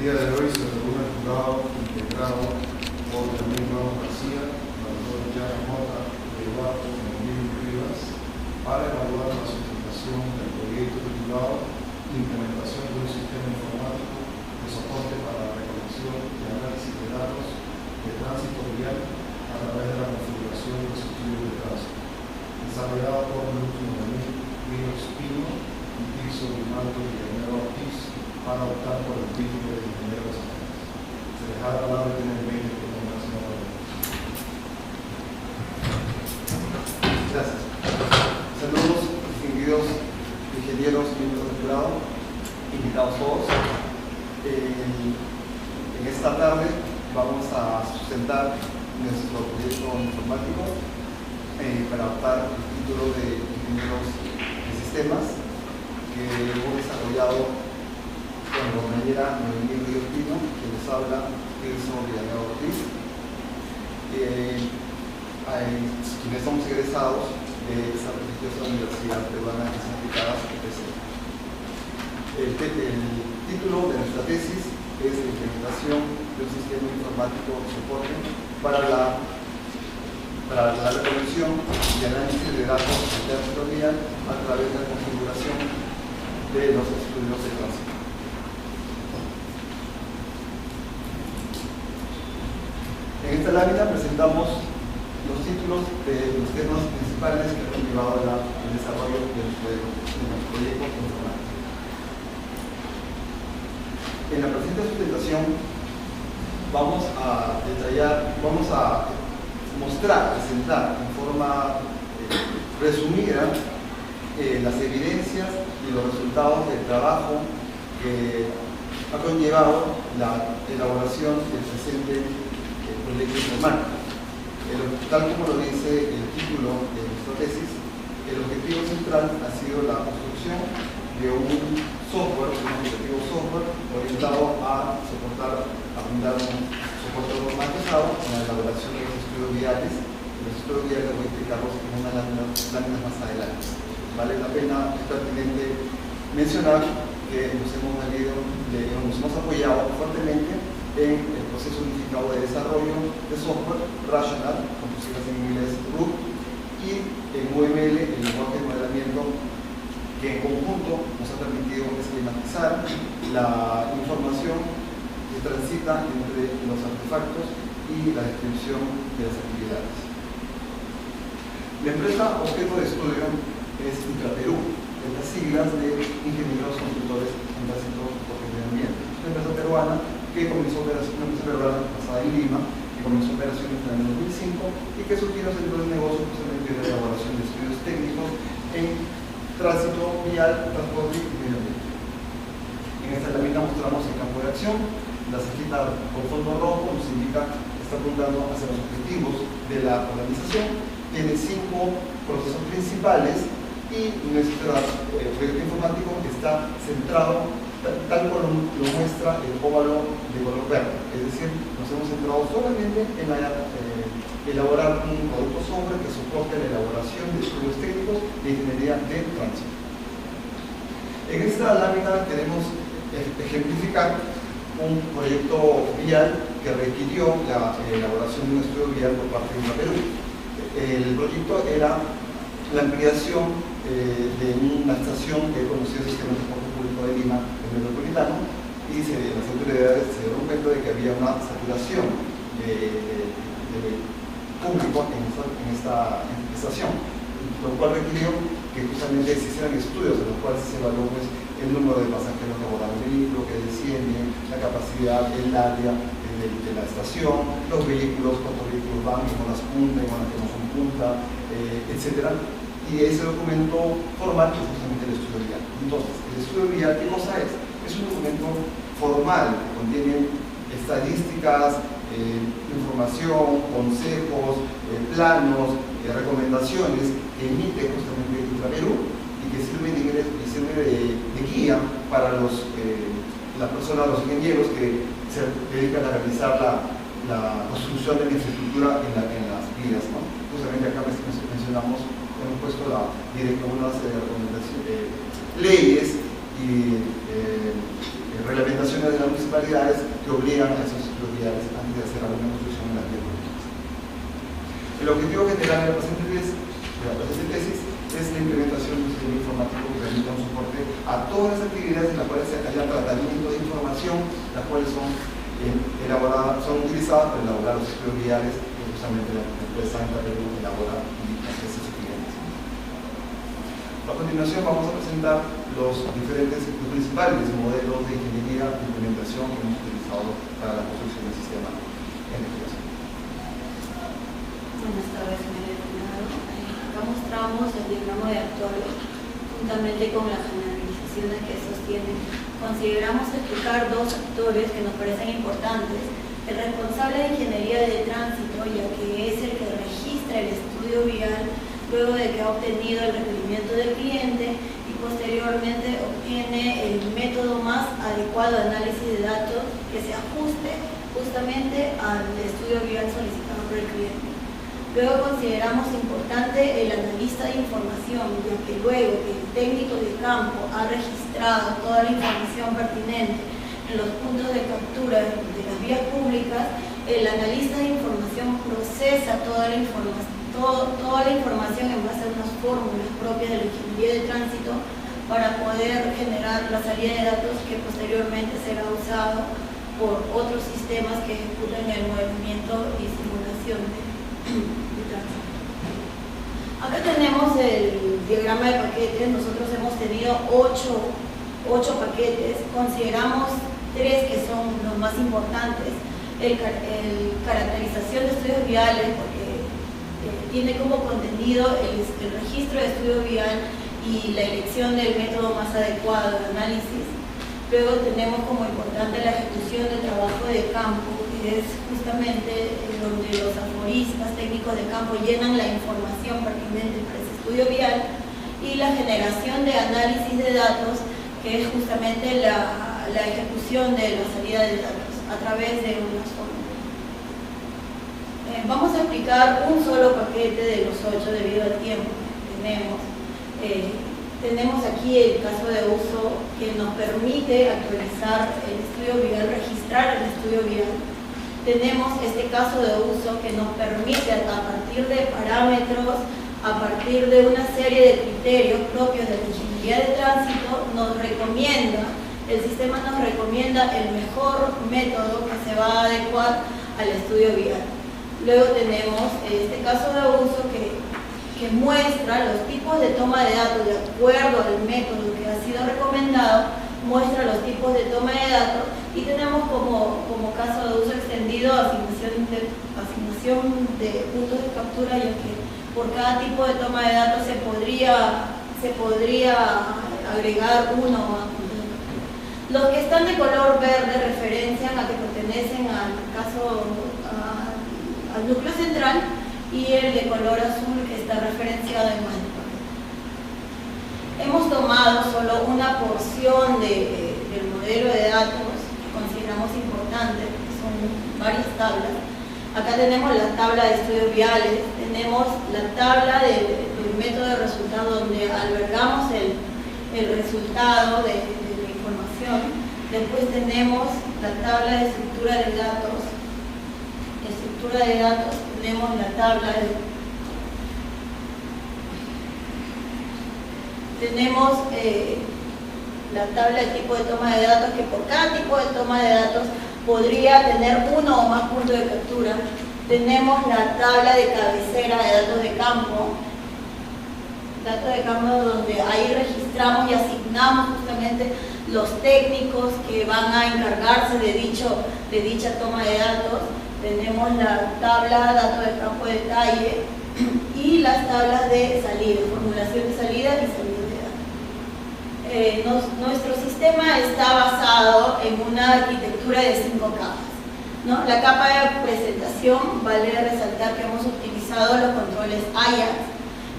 día de hoy se reúne el jurado integrado por Yamil Ramos García, la doctora Yana Mota, Eduardo Emilio Rivas, para evaluar la sustentación del proyecto titulado Implementación de un sistema informático de soporte para la recolección y análisis de datos de tránsito vial a través de la configuración de los estudios de tránsito, desarrollado por Lúcio Ríos Pino y Tirso Grimaldo Villanero Ortiz, para optar por el título de ingeniero de sistemas. Se les ha hablado de tener 20 por la señora. Gracias. Saludos, distinguidos ingenieros, miembros del jurado, invitados todos. En esta tarde vamos a sustentar nuestro proyecto informático para optar el título de ingenieros de sistemas que hemos desarrollado con la compañera Noemí Ríos Pino, que les habla Tirso Villanero Ortiz, quienes somos egresados de esa prestigiosa universidad peruana que se aplicada a EPC. El título de nuestra tesis es la implementación de un sistema informático de soporte para la recolección y análisis de datos de tránsito vial a través de la configuración de los estudios de tránsito. En esta lámina presentamos los títulos de los temas principales que han llevado al desarrollo de nuestro proyecto informático. En la presente sustentación vamos a detallar, vamos a mostrar, presentar en forma resumida las evidencias y los resultados del trabajo que ha conllevado la elaboración del presente proyecto informático. Tal como lo dice el título de nuestra tesis, el objetivo central ha sido la construcción de un software, un aplicativo software orientado a brindar un soporte automatizado en la elaboración de los estudios viales. Los estudios viales voy a explicarlos en unas láminas más adelante. Vale la pena, es pertinente mencionar que nos hemos apoyado fuertemente en el proceso unificado de desarrollo de software Rational, con sus siglas en inglés RUT, y en UML, el lenguaje de modelamiento que en conjunto nos ha permitido esquematizar la información que transita entre los artefactos y la descripción de las actividades. La empresa objeto de estudio es Intraperú, en las siglas de Ingenieros Consultores en Tránsito y Medio Ambiente. Es una empresa peruana que comenzó operaciones basada en Lima, que comenzó operaciones en el año 2005 y que surgió centro de negocio justamente de la elaboración de estudios técnicos en tránsito vial, transporte y medio ambiente. En esta lámina mostramos el campo de acción. La cajita con fondo rojo nos indica que está apuntando hacia los objetivos de la organización. Tiene 5 procesos principales y nuestro proyecto informático está centrado tal como lo muestra el óvalo de color verde. Es decir, nos hemos centrado solamente en elaborar un producto software que soporte la elaboración de estudios técnicos de ingeniería de tránsito. En esta lámina queremos ejemplificar un proyecto vial que requirió la elaboración de un estudio vial por parte de Perú. El proyecto era la ampliación de una estación que conocía el sistema de transporte público de Lima, el metropolitano, y las autoridades se dieron cuenta de que había una saturación de público en esta estación, lo cual requirió que justamente se hicieran estudios en los cuales se evaluó el número de pasajeros que abordan el vehículo, que descienden, la capacidad, el área de la estación, los vehículos, cuántos vehículos van, en horas punta, en horas que no son punta, etc. Y ese documento formal es justamente el estudio vial. Entonces, el estudio vial, ¿qué cosa es? Es un documento formal que contiene estadísticas, información, consejos, planos, recomendaciones que emite justamente Intraperú y que sirve de guía para las personas, los ingenieros que se dedican a realizar la construcción de la infraestructura en las vías, ¿no? Justamente acá mencionamos, hemos puesto una serie de recomendaciones, leyes y reglamentaciones de las municipalidades que obligan a esos ciclos viales antes de hacer alguna construcción en las vías públicas. El objetivo general de la presente tesis es la implementación de un sistema informático que permita un soporte a todas las actividades en las cuales haya tratamiento de información, las cuales son utilizadas para elaborar los estudios viales que justamente la empresa Interregu elabora y hace esos clientes. A continuación vamos a presentar los principales modelos de ingeniería de implementación que hemos utilizado para la construcción del sistema en investigación. Buenas tardes, señor delegado. Acá mostramos el diagrama de actores juntamente con las generalizaciones que sostienen. Consideramos explicar dos actores que nos parecen importantes: el responsable de ingeniería de tránsito, ya que es el que registra el estudio vial luego de que ha obtenido el requerimiento del cliente y posteriormente obtiene el método más adecuado de análisis de datos que se ajuste justamente al estudio vial solicitado por el cliente. Luego consideramos importante el analista de información, ya que luego que el técnico de campo ha registrado toda la información pertinente en los puntos de captura de las vías públicas, el analista de información procesa toda la información en base a unas fórmulas propias de la ingeniería de tránsito para poder generar la salida de datos que posteriormente será usado por otros sistemas que ejecutan el movimiento y simulación de tránsito. Acá tenemos el diagrama de paquetes. Nosotros hemos tenido 8 paquetes. Consideramos 3 que son los más importantes: el caracterización de estudios viales, porque tiene como contenido el registro de estudio vial y la elección del método más adecuado de análisis. Luego tenemos como importante la ejecución del trabajo de campo, que es justamente donde los aforistas técnicos de campo llenan la información pertinente para ese estudio vial, y la generación de análisis de datos, que es justamente la ejecución de la salida de datos a través de unas fórmulas. Vamos a explicar un solo paquete de los 8 debido al tiempo que tenemos. Tenemos aquí el caso de uso que nos permite actualizar el estudio vial, registrar el estudio vial. Tenemos este caso de uso que nos permite, a partir de parámetros, a partir de una serie de criterios propios de la ingeniería de tránsito, el sistema nos recomienda el mejor método que se va a adecuar al estudio vial. Luego tenemos este caso de uso que muestra los tipos de toma de datos de acuerdo al método que ha sido recomendado, muestra los tipos de toma de datos, y tenemos como caso de uso extendido asignación de puntos de captura, ya que por cada tipo de toma de datos se podría agregar uno o más puntos de captura. Los que están de color verde referencian a que pertenecen al núcleo central, y el de color azul que está referenciado en más. Hemos tomado solo una porción del modelo de datos que consideramos importante, que son varias tablas. Acá tenemos la tabla de estudios viales, tenemos la tabla del método de resultado, donde albergamos el resultado de la información. Después tenemos la tabla de estructura de datos. Tenemos la tabla de tipo de toma de datos, que por cada tipo de toma de datos podría tener uno o más puntos de captura. Tenemos la tabla de cabecera de datos de campo, donde ahí registramos y asignamos justamente los técnicos que van a encargarse de dicha toma de datos. Tenemos la tabla datos de campo de detalle y las tablas de salida, formulación de salida y salida de datos. Nuestro sistema está basado en una arquitectura de 5 capas, ¿no? La capa de presentación, vale resaltar que hemos utilizado los controles Ajax.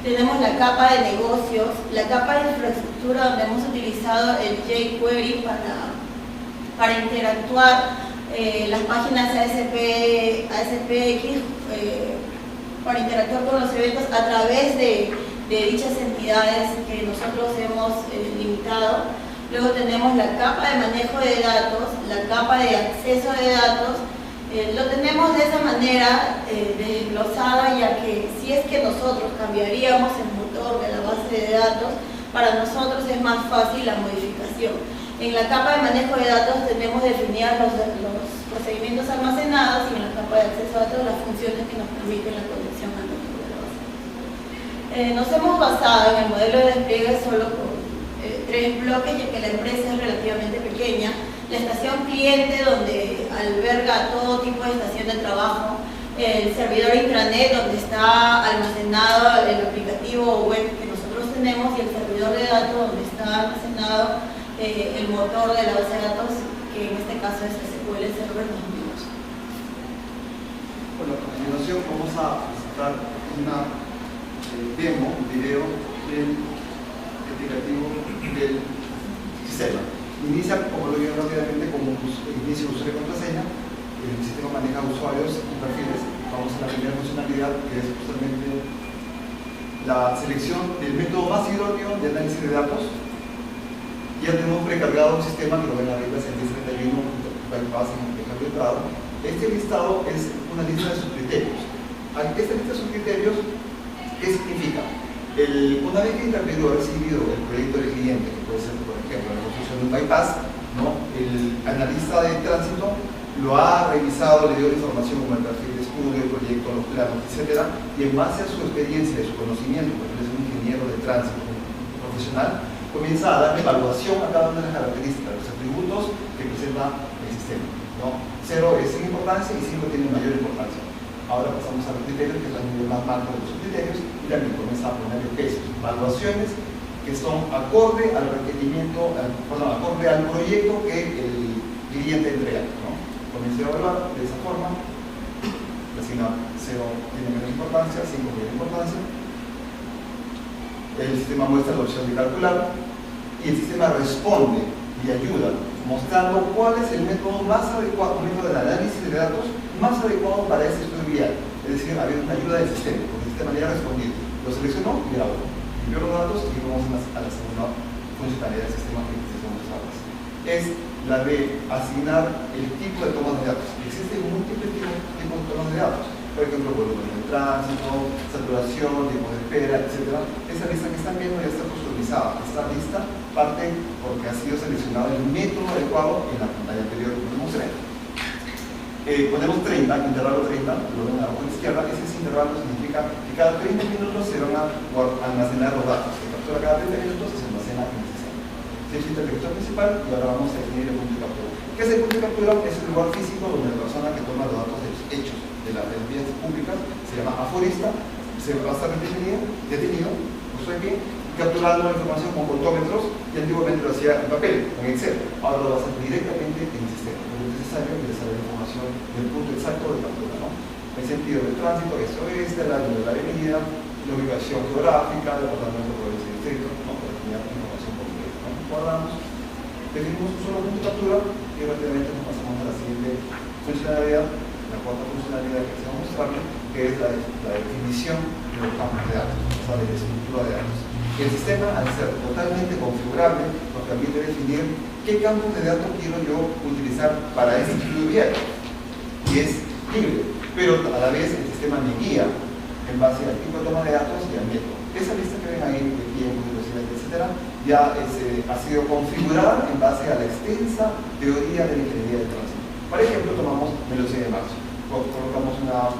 Tenemos la capa de negocios, la capa de infraestructura, donde hemos utilizado el jQuery para interactuar las páginas ASPX para interactuar con los eventos a través de dichas entidades que nosotros hemos limitado. Luego tenemos la capa de manejo de datos, la capa de acceso de datos. Lo tenemos de esa manera desglosada, ya que si es que nosotros cambiaríamos el motor de la base de datos, para nosotros es más fácil la modificación. En la capa de manejo de datos tenemos definidas los procedimientos almacenados, y en la capa de acceso a datos las funciones que nos permiten la conexión al motor de la base de datos. Nos hemos basado en el modelo de despliegue solo con 3 bloques, ya que la empresa es relativamente pequeña. La estación cliente, donde alberga todo tipo de estación de trabajo, el servidor intranet, donde está almacenado el aplicativo web que nosotros tenemos, y el servidor de datos, donde está almacenado el motor de la base de datos, que en este caso es SQL Server 2008. Bueno, a continuación vamos a presentar una demo, un video del aplicativo del sistema. Inicia, como lo vieron rápidamente, como inicio de usuario y contraseña. El sistema maneja usuarios y perfiles. Vamos a la primera funcionalidad, que es justamente la selección del método más idóneo de análisis de datos. Ya tenemos precargado un sistema que lo ven arriba, es el 1031 bypass en el cambio de entrada. Este listado es una lista de sus criterios. Esta lista de sus criterios, ¿qué significa? Una vez que el interpretador ha recibido el proyecto del cliente, que puede ser, por ejemplo, la construcción de un bypass, ¿no? El analista de tránsito lo ha revisado, le dio la información como el perfil de estudio, el proyecto, los planos, etc. Y en base a su experiencia y su conocimiento, porque él es un ingeniero de tránsito profesional, comienza a darle evaluación a cada una de las características, los atributos que presenta el sistema, ¿no? 0 es sin importancia y 5 tiene mayor importancia. Ahora pasamos a los criterios, que es el nivel más alto de los criterios, y también comienza a poner pesos, evaluaciones que son acorde al requerimiento, acorde al proyecto que el cliente entrega, ¿no? Comienza a evaluar de esa forma. Le asigna 0 tiene menos importancia, 5 tiene importancia. El sistema muestra la opción de calcular y el sistema responde y ayuda, mostrando cuál es el método más adecuado, el método de análisis de datos más adecuado para ese estudio vial. Es decir, había una ayuda del sistema, porque el sistema ya ha respondido. Lo seleccionó y grabó. Envió los datos y vamos a la segunda funcionalidad del sistema que utilizamos ahora. Es la de asignar el tipo de tomas de datos. Existen múltiples tipos de tomas de datos. Por ejemplo, volumen de tránsito, saturación, tiempo de espera, etc. Esa lista que están viendo ya está customizada. Esta lista parte porque ha sido seleccionado el método adecuado en la pantalla anterior que les mostré. Ponemos 30, intervalo 30, lo ven abajo a la izquierda. Ese intervalo significa que cada 30 minutos se van a almacenar los datos. Se captura cada 30 minutos y se almacena en el sistema. Se existe el registro principal y ahora vamos a definir el punto de captura. ¿Qué es el punto de captura? Es el lugar físico donde la persona que toma los datos de los hechos de las vías públicas se llama aforista, se va a estar detenido, ustedes bien, capturando la información con voltómetros, y antiguamente lo hacía en papel, en Excel. Ahora lo va a hacer directamente en el sistema. No es necesario ingresar la información del punto exacto de captura, ¿no? El sentido del tránsito, eso es de la avenida, la ubicación geográfica, el departamento por ese distrito, ¿no? Para tener información completa, ¿no? Guardamos, definimos un solo punto de captura y rápidamente nos pasamos a la siguiente funcionalidad, la cuarta funcionalidad que queremos mostrarle, que es la definición de los campos de datos, o sea, de la estructura de datos. El sistema, al ser totalmente configurable, nos permite definir qué campos de datos quiero yo utilizar para ese estudio vial. Y es libre, pero a la vez el sistema me guía en base al tipo de toma de datos y al método. Esa lista que ven ahí de tiempo, velocidad, etc., ya ha sido configurada en base a la extensa teoría de la ingeniería de tránsito. Por ejemplo, tomamos velocidad de marcha. Colocamos una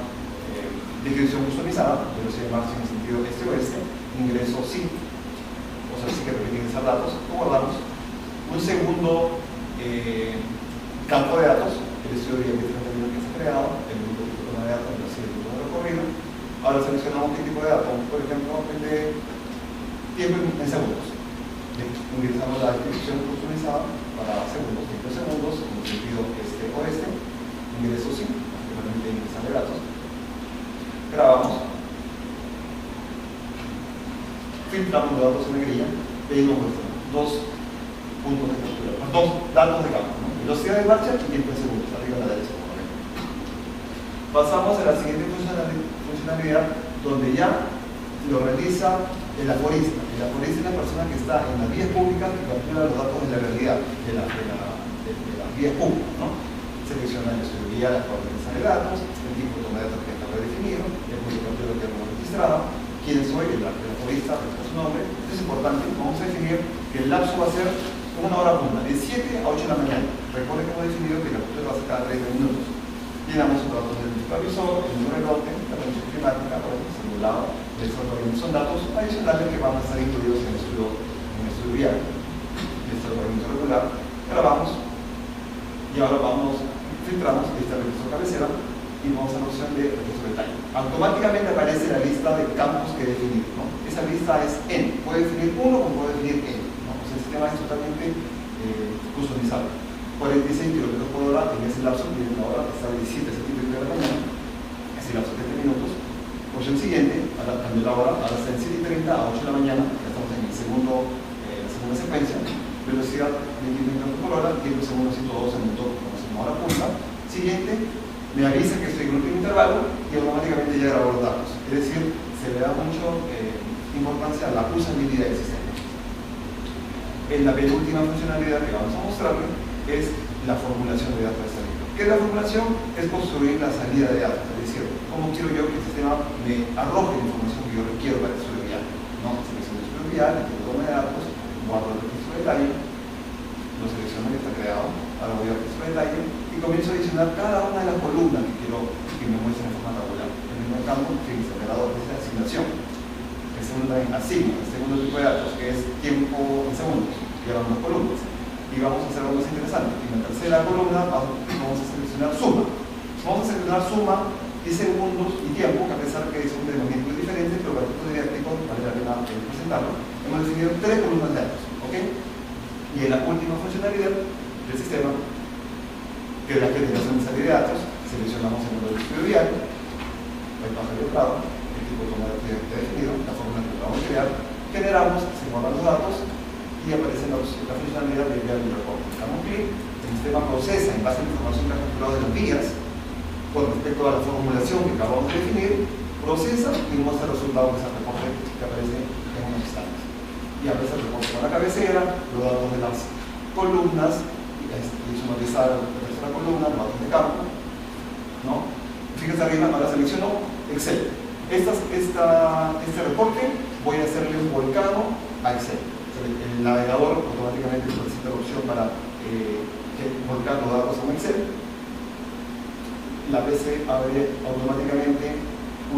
descripción customizada, velocidad de marcha en el sentido este-oeste, ingreso sí, o sea, sí que permite ingresar datos, lo guardamos. Un segundo campo de datos, el estudio de diagrama que se ha creado, el grupo de toma de datos, el grupo de recorrido. Ahora seleccionamos qué tipo de datos, por ejemplo, el de tiempo en segundos. Ingresamos la descripción customizada para segundos, tiempo en segundos, en el sentido este-oeste, ingreso sí, que permite ingresar de datos. Grabamos, filtramos los datos en la grilla, pedimos dos puntos de captura, dos datos de campo, ¿no? Velocidad de marcha y tiempo en segundos, arriba a la derecha. Pasamos a la siguiente funcionalidad, donde ya lo realiza El aforista. El aforista es la persona que está en las vías públicas que captura los datos de la realidad, de las vías públicas, ¿no? Selecciona el estudio vial, la coordinación de datos, el tipo de toma de datos que está redefinido, el punto de captura que hemos registrado, quién soy, el aforista, su nombre. Esto es importante. Vamos a definir que el lapso va a ser 1 hora punta, de 7 a 8 de la mañana. Recuerden que hemos definido que la captura va a ser cada 30 minutos. Llenamos los datos del supervisor, el número de lote, la condición climática, el simulado, son datos adicionales que van a estar incluidos en el estudio vial, el tratamiento regular. Ahora filtramos lista de registro cabecera y vamos a la opción de registro de detalle. Automáticamente aparece la lista de campos que definir, ¿no? Esa lista es N, puede definir uno o puede definir N, ¿no? O sea, el sistema es totalmente customizable. 46 km por hora en ese lapso, tiene una hora, está de 17 a 7 de la mañana, ese lapso de 30 minutos. Opción siguiente, ahora cambió la hora, ahora está en 7:30 a 8 de la mañana, ya estamos en la segunda secuencia. Velocidad 20 km por hora, tiempo segundo 112 minutos, como hora punta. Siguiente, me avisa que estoy en un último intervalo y automáticamente ya grabó los datos. Es decir, se le da mucho importancia a la usabilidad del sistema. En la penúltima funcionalidad que vamos a mostrarle es la formulación de datos de salida. ¿Qué es la formulación? Es construir la salida de datos, es decir, cómo quiero yo que el sistema me arroje la información que yo requiero para el estudio vial. ¿No? Selecciono el estudio vial, el toma de datos, guardo el registro de detalle, lo selecciono que está creado, ahora voy al registro de detalle y comienzo a adicionar cada una de las columnas que quiero que me muestren en forma tabular. El primer campo, que es el generador, es la asignación. El segundo también asigna, el segundo tipo de datos, que es tiempo en segundos, que eran dos columnas. Y vamos a hacer algo más interesante. En la tercera columna vamos a seleccionar suma. Vamos a seleccionar suma y segundos y tiempo, que a pesar que son de magnitud diferentes, pero para efectos didácticos vale la pena presentarlo. Hemos definido 3 columnas de datos, ¿ok? Y en la última funcionalidad del sistema, que es la generación de salida de datos, seleccionamos el número de estudio vial, el pájaro de prado, el tipo de toma de datos que definido, la fórmula que vamos a crear, generamos, se guardan los datos y aparece la funcionalidad de enviar el reporte. Damos clic, el sistema procesa en base a la información que ha capturado de las vías con respecto a la formulación que acabamos de definir, procesa y muestra el resultado de ese reporte que aparece en unos instantes. Y aparece el reporte con la cabecera, los datos de las columnas, y sumarizar la tercera columna, los datos de campo, ¿no? Fíjense arriba, ahora selecciono Excel. Este reporte voy a hacerle un volcado a Excel. El navegador automáticamente solicita la opción para volcar los datos a un Excel. La PC abre automáticamente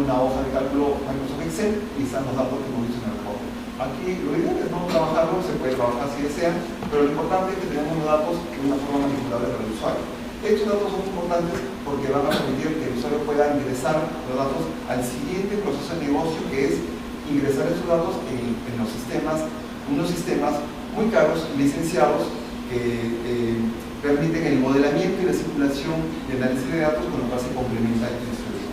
una hoja de cálculo Microsoft Excel y están los datos que hemos visto en el reporte. Aquí lo ideal es no trabajarlo, se puede trabajar si desean, pero lo importante es que tenemos los datos de una forma manipulable para el usuario. Estos datos son importantes porque van a permitir que el usuario pueda ingresar los datos al siguiente proceso de negocio, que es ingresar esos datos en los sistemas, unos sistemas muy caros, licenciados, que permiten el modelamiento y la simulación de análisis de datos, con lo cual se complementa el estudio.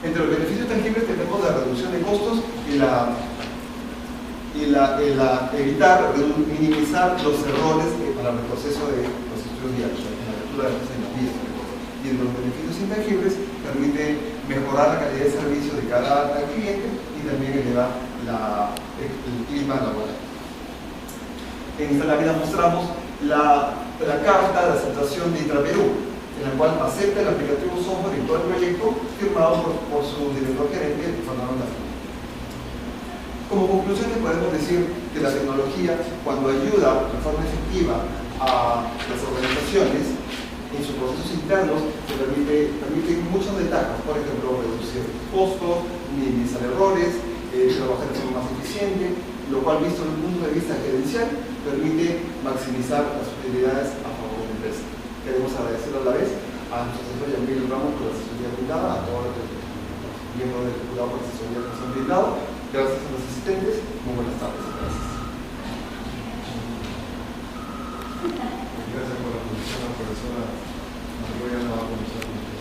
Entre los beneficios tangibles tenemos la reducción de costos y evitar, minimizar los errores para el proceso de los estudios diarios, en la lectura de las vías. Y en los beneficios intangibles permite mejorar la calidad de servicio de cada cliente y también elevar el clima laboral. En esta lámina mostramos la carta de aceptación de Intraperú, en la cual acepta el aplicativo software y todo el proyecto, firmado por su director gerente, Fernando Lafayette. Como conclusión, podemos decir que la tecnología, cuando ayuda de forma efectiva a las organizaciones en sus procesos internos, permite muchas ventajas, por ejemplo, reducir costos, minimizar errores, trabajar de forma más eficiente, lo cual, visto desde un punto de vista gerencial, permite maximizar las utilidades a favor de la empresa. Queremos agradecer a la vez a nuestro asesor Yamil Ramos por la asesoría brindada, a todos los miembros del jurado por la asesoría que nos han brindado. Gracias a los asistentes. Muy buenas tardes. Gracias por la posición, la profesora María no va a comenzar con usted.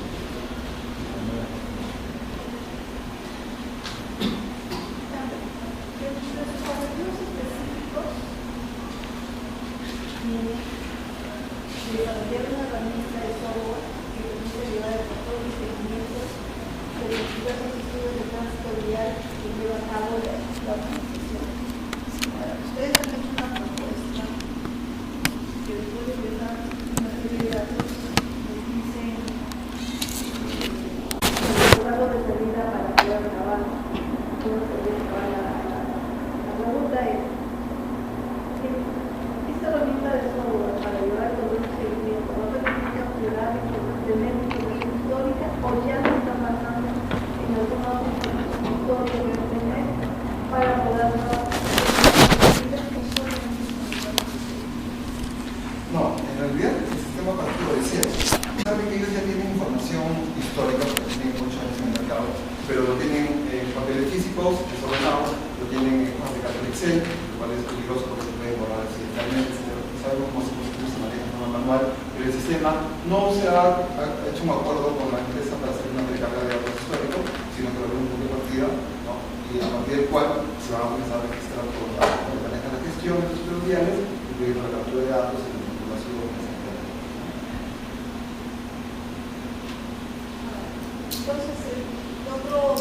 cierto. Saben que ellos ya tienen información histórica, porque tienen 8 años en el mercado, pero lo tienen en papeles físicos, desordenados, lo tienen en hojas de carta Excel, lo cual es peligroso porque se puede borrar accidentalmente. Sabemos cómo se maneja de forma manual, pero el sistema no se ha hecho un acuerdo con la empresa para hacer una recarga de datos históricos, sino que va a haber un punto de partida, ¿no? Y a partir del cual se van a comenzar a registrar todos los datos, que manejan la gestión de los prediales, incluyendo la captura de datos y la manipulación, etc. Entonces, otro